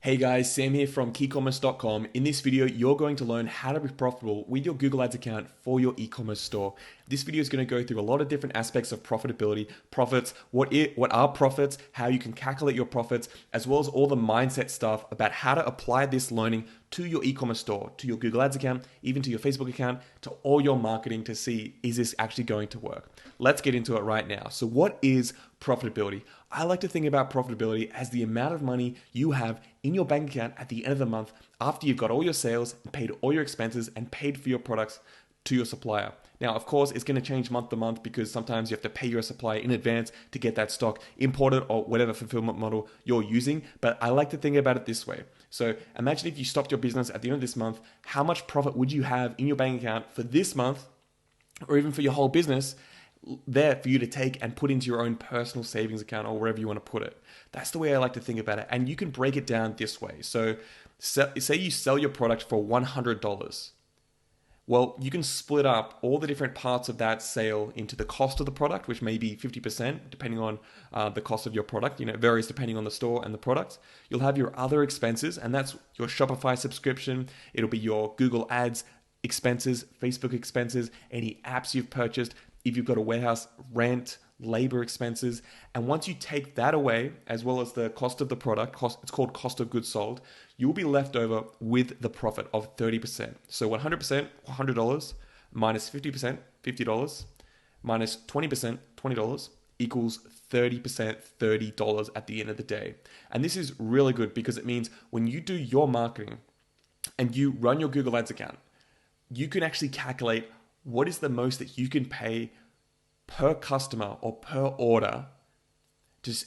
Hey guys, Sam here from Ecommerce.com. In this video, you're going to learn how to be profitable with your Google Ads account for your e-commerce store. This video is going to go through a lot of different aspects of profitability, profits, what are profits, how you can calculate your profits, as well as all the mindset stuff about how to apply this learning to your e-commerce store, to your Google Ads account, even to your Facebook account, to all your marketing to see, is this actually going to work? Let's get into it right now. So what is profitability? I like to think about profitability as the amount of money you have in your bank account at the end of the month after you've got all your sales, paid all your expenses, and paid for your products to your supplier. Now, of course, it's going to change month to month because sometimes you have to pay your supplier in advance to get that stock imported or whatever fulfillment model you're using. But I like to think about it this way. So imagine if you stopped your business at the end of this month, how much profit would you have in your bank account for this month or even for your whole business there for you to take and put into your own personal savings account or wherever you want to put it. That's the way I like to think about it. And you can break it down this way. So say you sell your product for $100. Well, you can split up all the different parts of that sale into the cost of the product, which may be 50%, depending on the cost of your product. It varies depending on the store and the product. You'll have your other expenses, and that's your Shopify subscription. It'll be your Google Ads expenses, Facebook expenses, any apps you've purchased, if you've got a warehouse, rent, labor expenses. And once you take that away, as well as the cost of the product, it's called cost of goods sold, you'll be left over with the profit of 30%. So 100%, $100, minus 50%, $50, minus 20%, $20, equals 30%, $30 at the end of the day. And this is really good because it means when you do your marketing and you run your Google Ads account, you can actually calculate what is the most that you can pay per customer or per order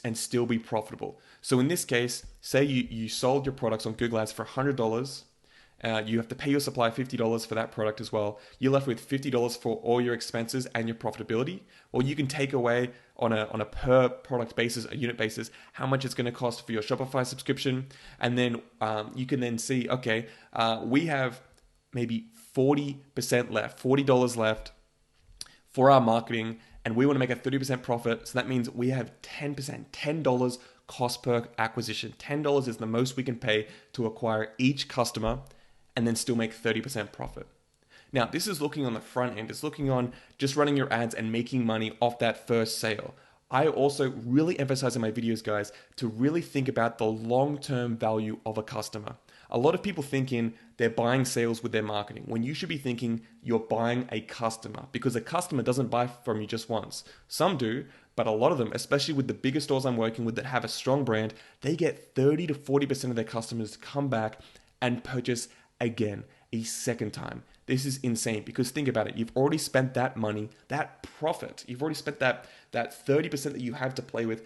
and still be profitable. So in this case, say you sold your products on Google Ads for $100. You have to pay your supplier $50 for that product as well. You're left with $50 for all your expenses and your profitability. Or you can take away on a per product basis, a unit basis, how much it's going to cost for your Shopify subscription. And then you can then see, okay, we have maybe 40% left, $40 left for our marketing, and we want to make a 30% profit. So that means we have 10%, $10 cost per acquisition. $10 is the most we can pay to acquire each customer and then still make 30% profit. Now, this is looking on the front end. It's looking on just running your ads and making money off that first sale. I also really emphasize in my videos, guys, to really think about the long-term value of a customer. A lot of people thinking they're buying sales with their marketing when you should be thinking you're buying a customer, because a customer doesn't buy from you just once. Some do, but a lot of them, especially with the bigger stores I'm working with that have a strong brand, they get 30 to 40% of their customers to come back and purchase again, a second time. This is insane because think about it. You've already spent that money, that profit. You've already spent that 30% that you have to play with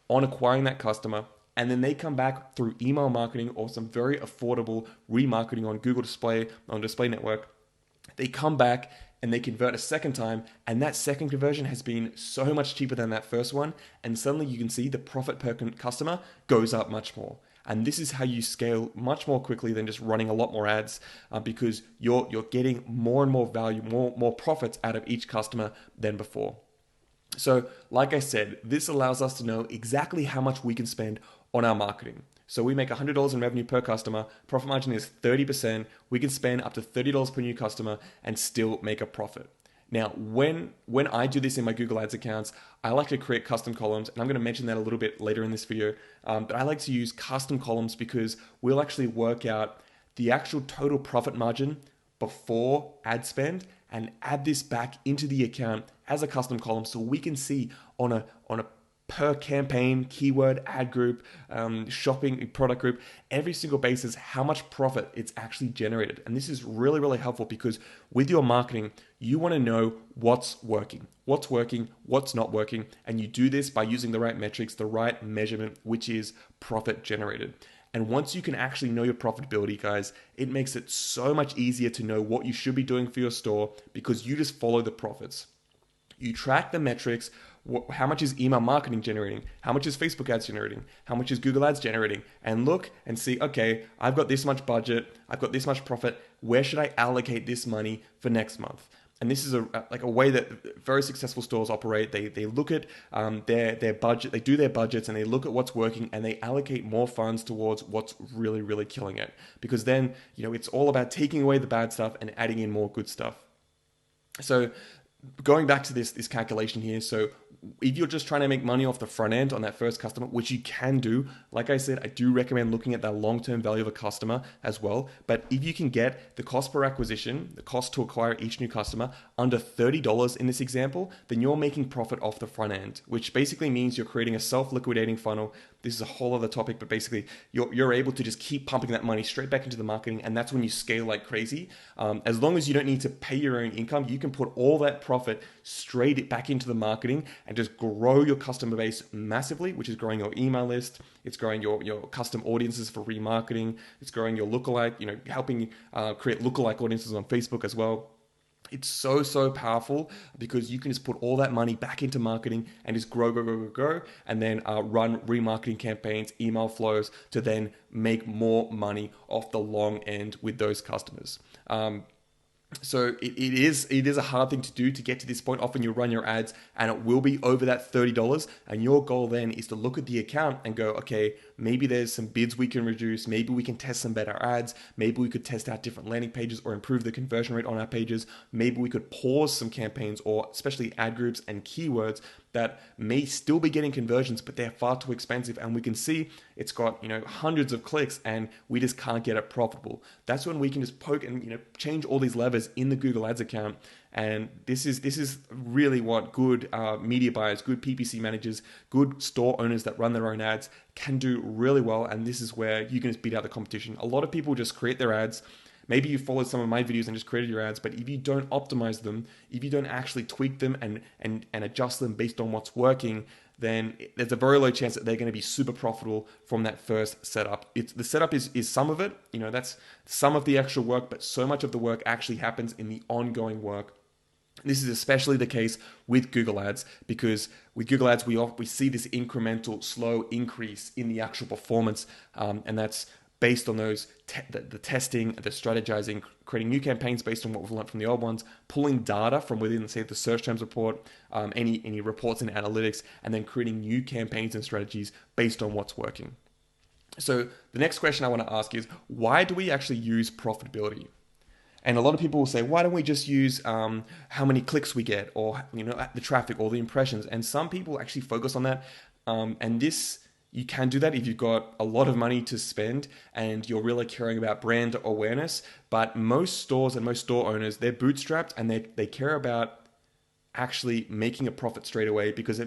on acquiring that customer. And then they come back through email marketing or some very affordable remarketing on Google Display, on Display Network. They come back and they convert a second time, and that second conversion has been so much cheaper than that first one. And suddenly you can see the profit per customer goes up much more. And this is how you scale much more quickly than just running a lot more ads, because you're getting more and more value, more profits out of each customer than before. So like I said, this allows us to know exactly how much we can spend on our marketing. So we make $100 in revenue per customer. Profit margin is 30%. We can spend up to $30 per new customer and still make a profit. Now, when I do this in my Google Ads accounts, I like to create custom columns, and I'm going to mention that a little bit later in this video. But I like to use custom columns because we'll actually work out the actual total profit margin before ad spend and add this back into the account as a custom column so we can see on a per campaign, keyword, ad group, shopping product group, every single basis, how much profit it's actually generated. And this is really, really helpful because with your marketing, you want to know what's working, what's not working. And you do this by using the right metrics, the right measurement, which is profit generated. And once you can actually know your profitability, guys, it makes it so much easier to know what you should be doing for your store because you just follow the profits. You track the metrics. How much is email marketing generating? How much is Facebook ads generating? How much is Google ads generating? And look and see, okay, I've got this much budget. I've got this much profit. Where should I allocate this money for next month? And this is like a way that very successful stores operate. They look at their budget, they do their budgets, and they look at what's working, and they allocate more funds towards what's really, really killing it. Because then, it's all about taking away the bad stuff and adding in more good stuff. So going back to this calculation here, so if you're just trying to make money off the front end on that first customer, which you can do, like I said, I do recommend looking at that long-term value of a customer as well. But if you can get the cost per acquisition, the cost to acquire each new customer under $30 in this example, then you're making profit off the front end, which basically means you're creating a self-liquidating funnel. This is a whole other topic, but basically you're able to just keep pumping that money straight back into the marketing, and that's when you scale like crazy. As long as you don't need to pay your own income, you can put all that profit straight back into the marketing and just grow your customer base massively, which is growing your email list. It's growing your custom audiences for remarketing. It's growing your lookalike, helping create lookalike audiences on Facebook as well. It's so powerful because you can just put all that money back into marketing and just grow, and then run remarketing campaigns, email flows to then make more money off the long end with those customers. So it is a hard thing to do to get to this point. Often you run your ads and it will be over that $30, and your goal then is to look at the account and go, okay, maybe there's some bids we can reduce, maybe we can test some better ads, maybe we could test out different landing pages or improve the conversion rate on our pages, maybe we could pause some campaigns, or especially ad groups and keywords that may still be getting conversions, but they're far too expensive, and we can see it's got hundreds of clicks and we just can't get it profitable. That's when we can just poke and change all these levers in the Google Ads account. And this is really what good media buyers, good PPC managers, good store owners that run their own ads can do really well. And this is where you can just beat out the competition. A lot of people just create their ads. Maybe you followed some of my videos and just created your ads, but if you don't optimize them, if you don't actually tweak them and adjust them based on what's working, then there's a very low chance that they're going to be super profitable from that first setup. The setup is some of it, that's some of the actual work, but so much of the work actually happens in the ongoing work. This is especially the case with Google Ads, because with Google Ads, we see this incremental, slow increase in the actual performance, and that's based on those the testing, the strategizing, creating new campaigns based on what we've learned from the old ones, pulling data from within, say, the search terms report, any reports and analytics, and then creating new campaigns and strategies based on what's working. So the next question I want to ask is, why do we actually use profitability? And a lot of people will say, why don't we just use how many clicks we get, or the traffic or the impressions? And some people actually focus on that, and this. You can do that if you've got a lot of money to spend and you're really caring about brand awareness. But most stores and most store owners, they're bootstrapped, and they care about actually making a profit straight away, because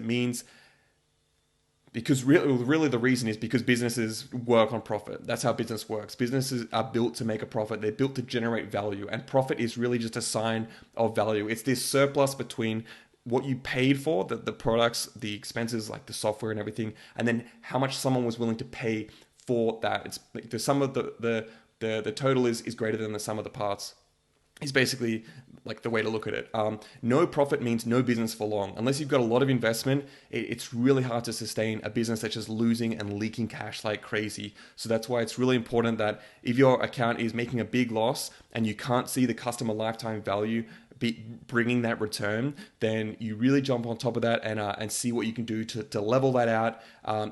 really the reason is because businesses work on profit. That's how business works. Businesses are built to make a profit. They're built to generate value, and profit is really just a sign of value. It's this surplus between what you paid for, the products, the expenses like the software and everything, and then how much someone was willing to pay for that. It's like the sum of the total is greater than the sum of the parts. Is basically like the way to look at it. No profit means no business for long. Unless you've got a lot of investment, it's really hard to sustain a business that's just losing and leaking cash like crazy. So that's why it's really important that if your account is making a big loss and you can't see the customer lifetime value bringing that return, then you really jump on top of that and see what you can do to level that out,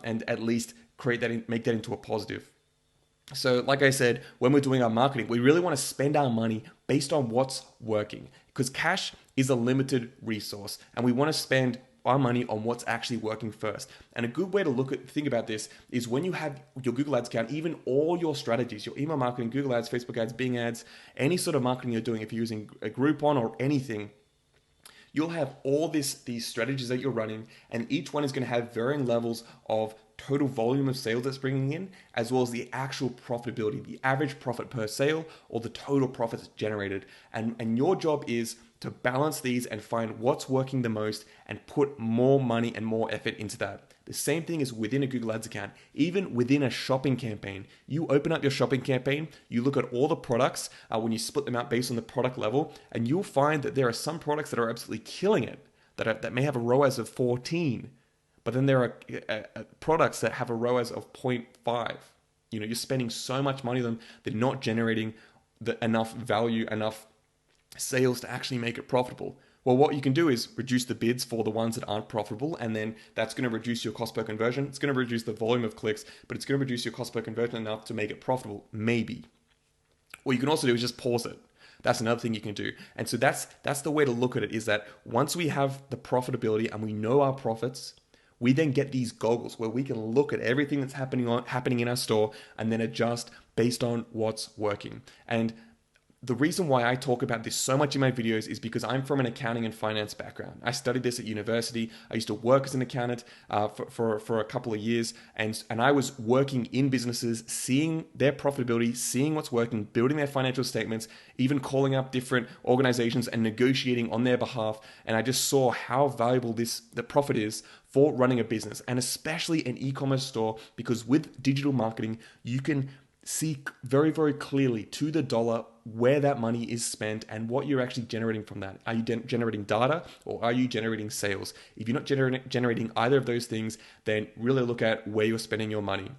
and at least make that into a positive. So like I said, when we're doing our marketing, we really want to spend our money based on what's working, because cash is a limited resource, and we want to spend our money on what's actually working first. And a good way to think about this is when you have your Google Ads account, even all your strategies, your email marketing, Google Ads, Facebook ads, Bing ads, any sort of marketing you're doing, if you're using a Groupon or anything, you'll have all these strategies that you're running, and each one is going to have varying levels of total volume of sales that's bringing in, as well as the actual profitability, the average profit per sale, or the total profits generated. And your job is to balance these and find what's working the most and put more money and more effort into that. The same thing is within a Google Ads account, even within a shopping campaign. You open up your shopping campaign, you look at all the products when you split them out based on the product level, and you'll find that there are some products that are absolutely killing it, that may have a ROAS of 14, but then there are products that have a ROAS of 0.5. You're spending so much money on them, they're not generating enough value, enough sales to actually make it profitable? Well, what you can do is reduce the bids for the ones that aren't profitable, and then that's going to reduce your cost per conversion. It's going to reduce the volume of clicks, but it's going to reduce your cost per conversion enough to make it profitable, maybe. What you can also do is just pause it. That's another thing you can do. And so that's the way to look at it, is that once we have the profitability and we know our profits, we then get these goggles where we can look at everything that's happening in our store and then adjust based on what's working. And the reason why I talk about this so much in my videos is because I'm from an accounting and finance background. I studied this at university. I used to work as an accountant for a couple of years, and I was working in businesses, seeing their profitability, seeing what's working, building their financial statements, even calling up different organizations and negotiating on their behalf. And I just saw how valuable the profit is for running a business, and especially an e-commerce store, because with digital marketing, you can see very, very clearly to the dollar where that money is spent and what you're actually generating from that. Are you generating data, or are you generating sales? If you're not generating either of those things, then really look at where you're spending your money.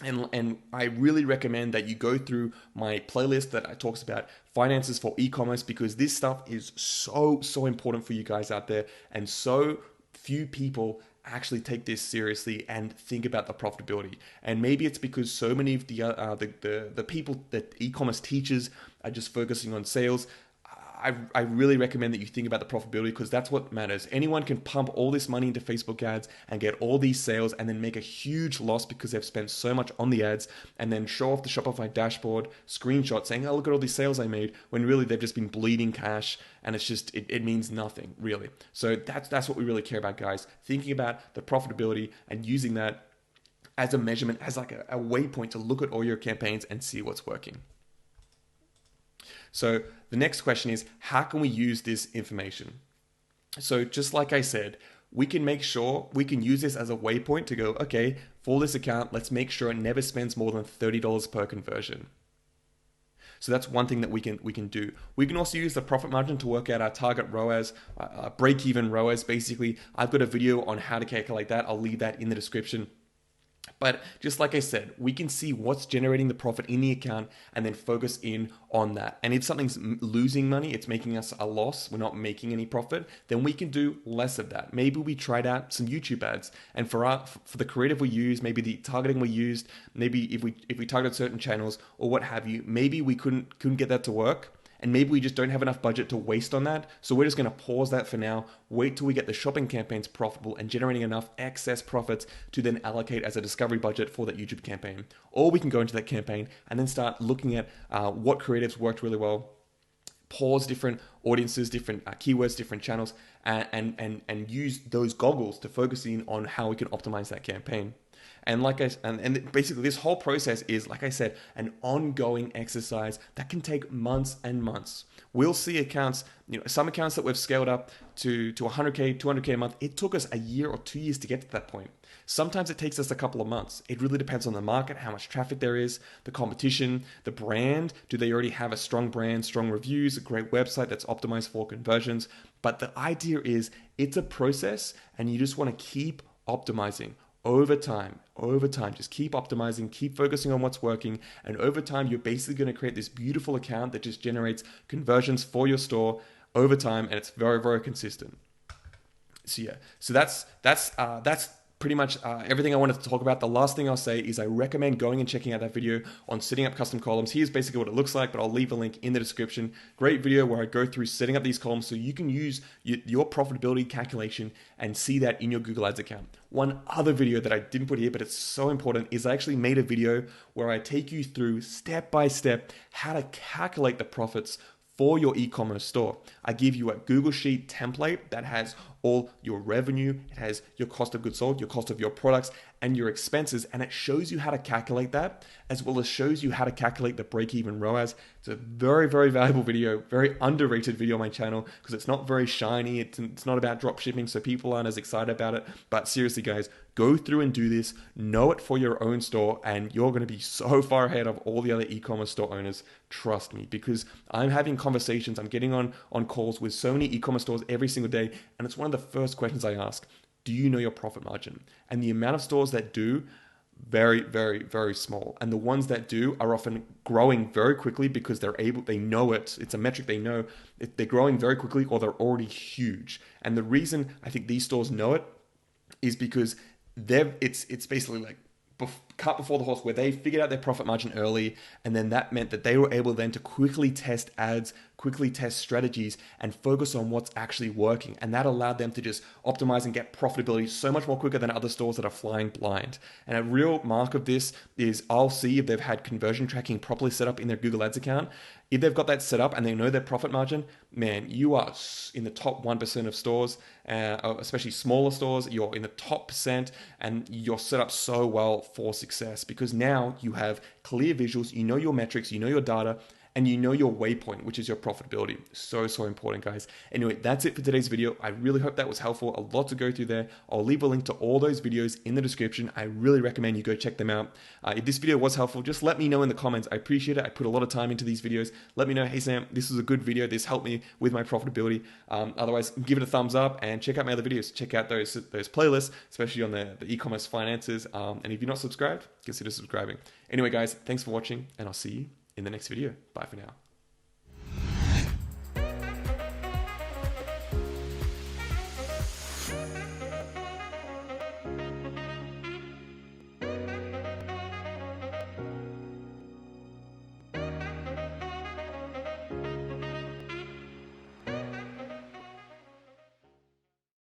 And I really recommend that you go through my playlist that talks about finances for e-commerce, because this stuff is so important for you guys out there, and so few people actually take this seriously and think about the profitability. And maybe it's because so many of the people that e-commerce teachers are just focusing on sales. I really recommend that you think about the profitability, because that's what matters. Anyone can pump all this money into Facebook ads and get all these sales and then make a huge loss because they've spent so much on the ads, and then show off the Shopify dashboard screenshot saying, oh, look at all these sales I made, when really they've just been bleeding cash, and it's just, it means nothing really. So that's what we really care about, guys. Thinking about the profitability and using that as a measurement, as like a waypoint to look at all your campaigns and see what's working. So the next question is, how can we use this information? So just like I said, we can make sure we can use this as a waypoint to go, okay, for this account, let's make sure it never spends more than $30 per conversion. So that's one thing that we can do. We can also use the profit margin to work out our target ROAS, break-even ROAS. Basically, I've got a video on how to calculate that. I'll leave that in the description. But just like I said, we can see what's generating the profit in the account and then focus in on that. And if something's losing money, it's making us a loss, we're not making any profit, then we can do less of that. Maybe we tried out some YouTube ads, and for the creative we use, maybe the targeting we used, maybe if we targeted certain channels or what have you, maybe we couldn't get that to work. And maybe we just don't have enough budget to waste on that. So we're just going to pause that for now, wait till we get the shopping campaigns profitable and generating enough excess profits to then allocate as a discovery budget for that YouTube campaign. Or we can go into that campaign and then start looking at what creatives worked really well, pause different audiences, different keywords, different channels, and use those goggles to focus in on how we can optimize that campaign. And and basically this whole process is, like I said, an ongoing exercise that can take months and months. We'll see accounts, some accounts that we've scaled up to 100K, 200K a month. It took us a year or 2 years to get to that point. Sometimes it takes us a couple of months. It really depends on the market, how much traffic there is, the competition, the brand. Do they already have a strong brand, strong reviews, a great website that's optimized for conversions? But the idea is it's a process, and you just want to keep optimizing. Over time, just keep optimizing, keep focusing on what's working. And over time, you're basically going to create this beautiful account that just generates conversions for your store over time. And it's very, very consistent. So yeah, so that's pretty much everything I wanted to talk about. The last thing I'll say is I recommend going and checking out that video on setting up custom columns. Here's basically what it looks like, but I'll leave a link in the description. Great video where I go through setting up these columns so you can use your profitability calculation and see that in your Google Ads account. One other video that I didn't put here, but it's so important, is I actually made a video where I take you through step by step how to calculate the profits for your e-commerce store. I give you a Google Sheet template that has all your revenue, it has your cost of goods sold, your cost of your products, and your expenses, and it shows you how to calculate that, as well as shows you how to calculate the break-even ROAS. It's a very, very valuable video, very underrated video on my channel, because it's not very shiny, it's not about drop shipping, so people aren't as excited about it. But seriously, guys, go through and do this, know it for your own store, and you're going to be so far ahead of all the other e-commerce store owners. Trust me, because I'm having conversations, I'm getting on calls with so many e-commerce stores every single day, and it's one of the first questions I ask. Do you know your profit margin? And the amount of stores that do, very, very, very small. And the ones that do are often growing very quickly because they know it. It's a metric they know. If they're growing very quickly or they're already huge. And the reason I think these stores know it is because it's basically like cut before the horse, where they figured out their profit margin early, and then that meant that they were able then to quickly test ads, quickly test strategies, and focus on what's actually working. And that allowed them to just optimize and get profitability so much more quicker than other stores that are flying blind. And a real mark of this is I'll see if they've had conversion tracking properly set up in their Google Ads account. If they've got that set up and they know their profit margin, man, you are in the top 1% of stores, especially smaller stores. You're in the top percent, and you're set up so well for success because now you have clear visuals, you know your metrics, you know your data, and you know your waypoint, which is your profitability. So important, guys. Anyway, that's it for today's video. I really hope that was helpful. A lot to go through there. I'll leave a link to all those videos in the description. I really recommend you go check them out. If this video was helpful, just let me know in the comments. I appreciate it. I put a lot of time into these videos. Let me know, hey Sam, this was a good video. This helped me with my profitability. Otherwise, give it a thumbs up and check out my other videos. Check out those playlists, especially on the e-commerce finances. And if you're not subscribed, consider subscribing. Anyway, guys, thanks for watching, and I'll see you in the next video. Bye for now.